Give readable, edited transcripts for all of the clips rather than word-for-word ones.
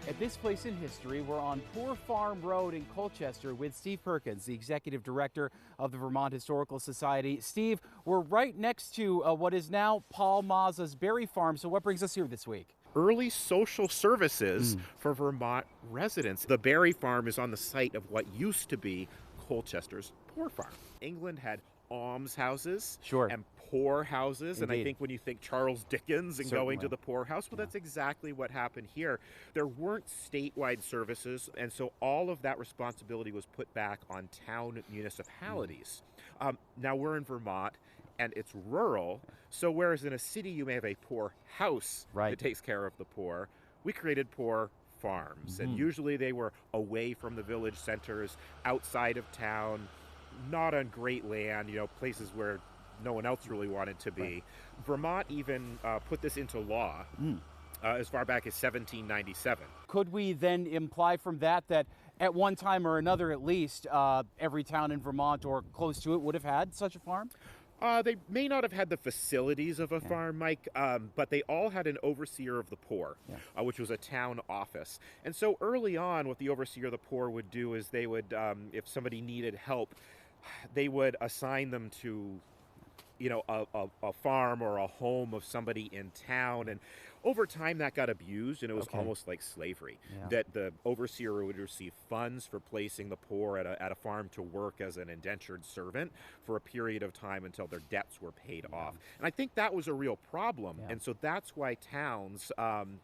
At this place in history, we're on Poor Farm Road in Colchester with Steve Perkins, the executive director of the Vermont Historical Society. Steve, we're right next to what is now Paul Mazza's berry farm. So what brings us here this week? Early social services for Vermont residents. The berry farm is on the site of what used to be Colchester's Poor Farm. England had almshouses and poor houses. Indeed. And I think when you think Charles Dickens and Certainly. going to the poorhouse, well, that's exactly what happened here. There weren't statewide services, and so all of that responsibility was put back on town municipalities. Now we're in Vermont, and it's rural, so whereas in a city you may have a poor house that takes care of the poor, we created poor farms. And usually they were away from the village centers, outside of town, not on great land, places where no one else really wanted to be. Vermont even put this into law as far back as 1797. Could we then imply from that at one time or another, at least, every town in Vermont or close to it would have had such a farm? They may not have had the facilities of a farm, Mike, but they all had an overseer of the poor, which was a town office. And so early on, what the overseer of the poor would do is they would, if somebody needed help, they would assign them to a farm or a home of somebody in town. And over time that got abused, and it was almost like slavery, that the overseer would receive funds for placing the poor at a farm to work as an indentured servant for a period of time until their debts were paid off. And I think that was a real problem. And so that's why towns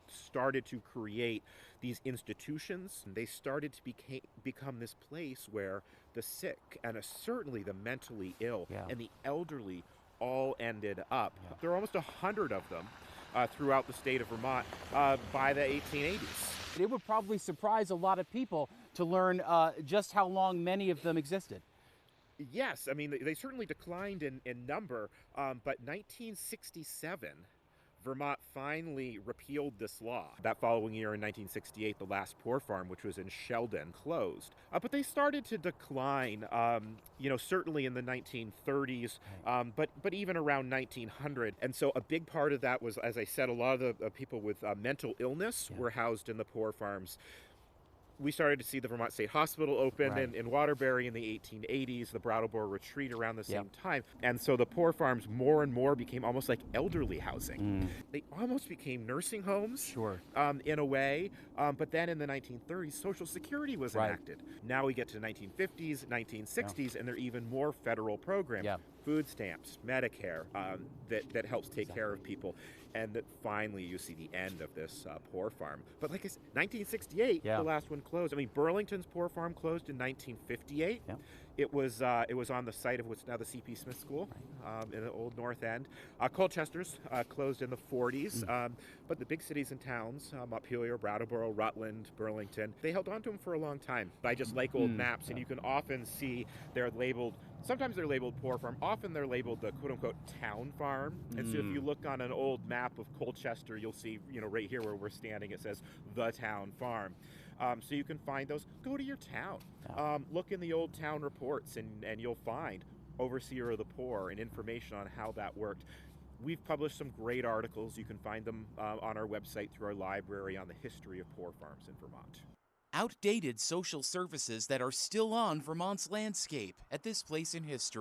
started to create these institutions. They started to become this place where the sick and certainly the mentally ill and the elderly all ended up. There are almost 100 of them throughout the state of Vermont by the 1880s. It would probably surprise a lot of people to learn just how long many of them existed. Yes, I mean, they certainly declined in number, but 1967, Vermont finally repealed this law. That following year in 1968, the last poor farm, which was in Sheldon, closed. But they started to decline, certainly in the 1930s, but even around 1900. And so a big part of that was, as I said, a lot of the people with mental illness were housed in the poor farms. We started to see the Vermont State Hospital open in Waterbury in the 1880s, the Brattleboro Retreat around the same time. And so the poor farms more and more became almost like elderly housing. They almost became nursing homes in a way. But then in the 1930s, Social Security was enacted. Now we get to the 1950s, 1960s, and there are even more federal programs. Food stamps, Medicare, that helps take care of people. And that finally you see the end of this poor farm. But like I said, 1968, the last one closed. I mean, Burlington's poor farm closed in 1958. It was on the site of what's now the C.P. Smith School in the old North End. Colchester's closed in the 40s. But the big cities and towns, Montpelier, Brattleboro, Rutland, Burlington, they held on to them for a long time. I just like old maps, and you can often see they're labeled, sometimes they're labeled poor farm, often they're labeled the quote-unquote town farm. And so if you look on an old map of Colchester, you'll see, right here where we're standing, it says the town farm. So you can find those. Go to your town. Look in the old town reports, and you'll find overseer of the poor and information on how that worked. We've published some great articles. You can find them on our website through our library on the history of poor farms in Vermont. Outdated social services that are still on Vermont's landscape at this place in history.